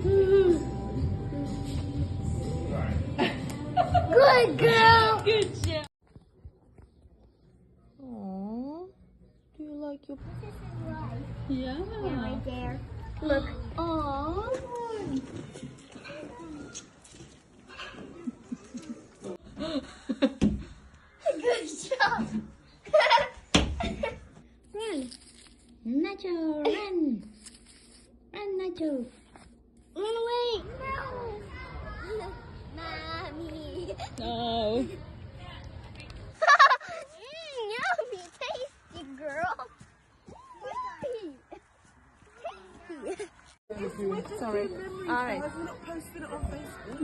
Good girl. Good job. Aww. Do you like your... This is right. Yeah. Yeah, right there. Look. Aww. Good job. Run. Nacho, run. Run, Nacho. Run away. No. Mommy. No. Yummy, tasty girl. Tasty. Sorry. Alright. We're not posting it on Facebook.